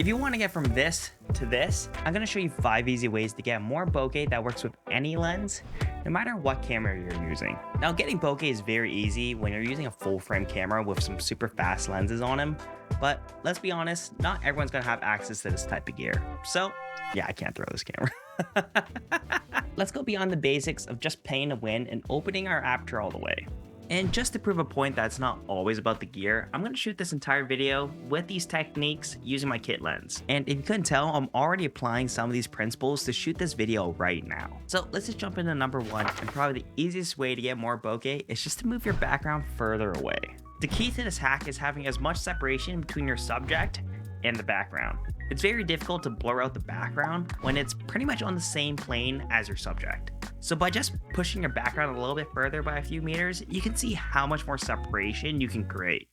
If you want to get from this to this, I'm going to show you 5 easy ways to get more bokeh that works with any lens, no matter what camera you're using. Now, getting bokeh is very easy when you're using a full frame camera with some super fast lenses on them, but let's be honest, not everyone's going to have access to this type of gear. So yeah, I can't throw this camera. Let's go beyond the basics of just paying to win and opening our aperture all the way. And just to prove a point that it's not always about the gear, I'm going to shoot this entire video with these techniques using my kit lens. And if you couldn't tell, I'm already applying some of these principles to shoot this video right now. So let's just jump into number 1, and probably the easiest way to get more bokeh is just to move your background further away. The key to this hack is having as much separation between your subject and the background. It's very difficult to blur out the background when it's pretty much on the same plane as your subject. So by just pushing your background a little bit further by a few meters, you can see how much more separation you can create.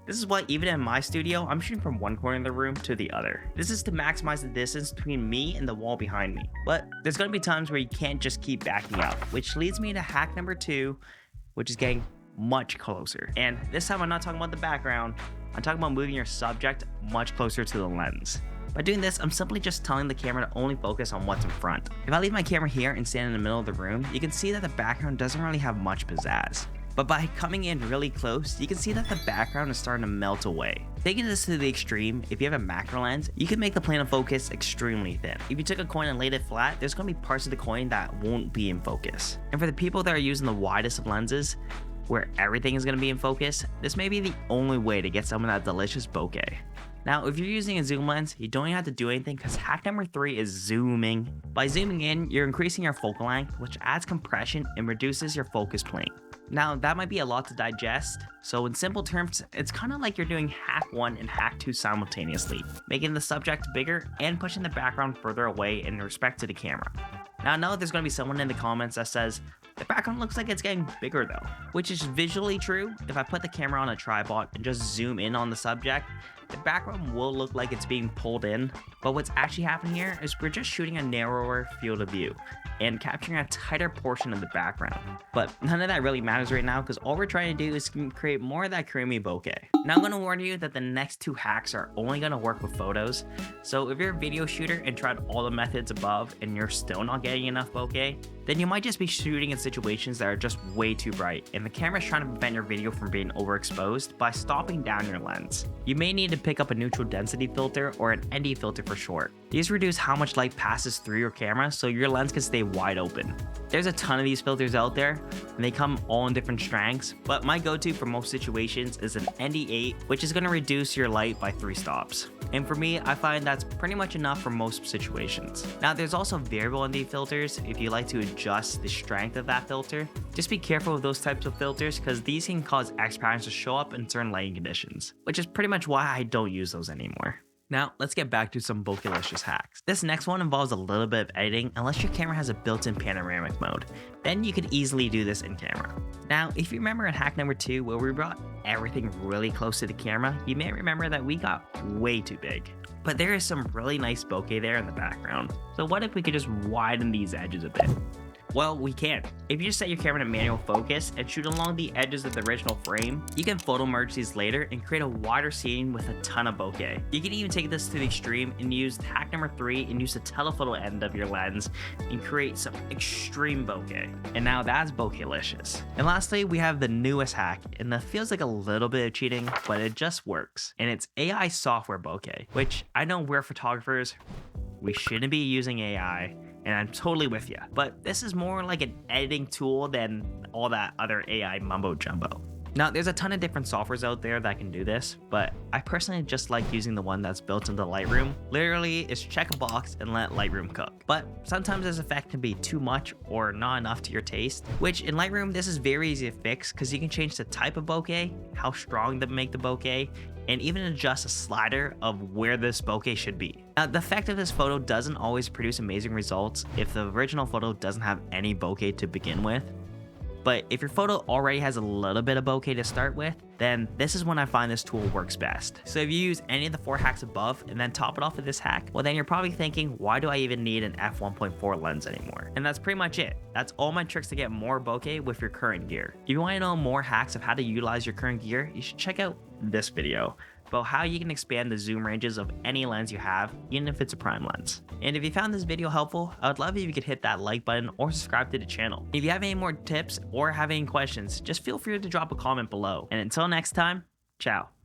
This is why even in my studio, I'm shooting from one corner of the room to the other. This is to maximize the distance between me and the wall behind me. But there's going to be times where you can't just keep backing up, which leads me to hack number 2, which is getting much closer. And this time I'm not talking about the background, I'm talking about moving your subject much closer to the lens. By doing this, I'm simply just telling the camera to only focus on what's in front. If I leave my camera here and stand in the middle of the room, you can see that the background doesn't really have much pizzazz. But by coming in really close, you can see that the background is starting to melt away. Taking this to the extreme, if you have a macro lens, you can make the plane of focus extremely thin. If you took a coin and laid it flat, there's going to be parts of the coin that won't be in focus. And for the people that are using the widest of lenses, where everything is going to be in focus, this may be the only way to get some of that delicious bokeh. Now, if you're using a zoom lens, you don't even have to do anything because hack number 3 is zooming. By zooming in, you're increasing your focal length, which adds compression and reduces your focus plane. Now, that might be a lot to digest, so in simple terms, it's kind of like you're doing hack 1 and hack 2 simultaneously, making the subject bigger and pushing the background further away in respect to the camera. Now, I know there's going to be someone in the comments that says, the background looks like it's getting bigger though, which is visually true. If I put the camera on a tripod and just zoom in on the subject, the background will look like it's being pulled in, but what's actually happening here is we're just shooting a narrower field of view and capturing a tighter portion of the background. But none of that really matters right now because all we're trying to do is create more of that creamy bokeh. Now I'm going to warn you that the next 2 hacks are only going to work with photos. So if you're a video shooter and tried all the methods above and you're still not getting enough bokeh, then you might just be shooting in situations that are just way too bright and the camera's trying to prevent your video from being overexposed by stopping down your lens. You may need to pick up a neutral density filter or an ND filter for short. These reduce how much light passes through your camera so your lens can stay wide open. There's a ton of these filters out there and they come all in different strengths, but my go-to for most situations is an ND8, which is going to reduce your light by 3 stops. And for me, I find that's pretty much enough for most situations. Now there's also variable ND filters if you like to adjust the strength of that filter. Just be careful with those types of filters because these can cause X patterns to show up in certain lighting conditions, which is pretty much why I don't use those anymore. Now, let's get back to some bokehlicious hacks. This next one involves a little bit of editing unless your camera has a built-in panoramic mode. Then you could easily do this in camera. Now, if you remember in hack number 2 where we brought everything really close to the camera, you may remember that we got way too big. But there is some really nice bokeh there in the background. So what if we could just widen these edges a bit? Well, we can. If you just set your camera to manual focus and shoot along the edges of the original frame, you can photo merge these later and create a wider scene with a ton of bokeh. You can even take this to the extreme and use hack number 3 and use the telephoto end of your lens and create some extreme bokeh. And now that's bokehlicious. And lastly, we have the newest hack, and that feels like a little bit of cheating, but it just works. And it's AI software bokeh, which I know we're photographers, we shouldn't be using AI. And I'm totally with you, but this is more like an editing tool than all that other AI mumbo jumbo. Now, there's a ton of different softwares out there that can do this, but I personally just like using the one that's built into Lightroom. Literally, it's check a box and let Lightroom cook. But sometimes this effect can be too much or not enough to your taste, which in Lightroom, this is very easy to fix because you can change the type of bokeh, how strong to make the bokeh, and even adjust a slider of where this bokeh should be. Now, the effect of this photo doesn't always produce amazing results if the original photo doesn't have any bokeh to begin with. But if your photo already has a little bit of bokeh to start with, then this is when I find this tool works best. So if you use any of the 4 hacks above and then top it off with this hack, well then you're probably thinking, why do I even need an f1.4 lens anymore? And that's pretty much it. That's all my tricks to get more bokeh with your current gear. If you want to know more hacks of how to utilize your current gear, you should check out this video. about how you can expand the zoom ranges of any lens you have, even if it's a prime lens. And if you found this video helpful, I would love if you could hit that like button or subscribe to the channel. If you have any more tips or have any questions, just feel free to drop a comment below. And until next time, ciao.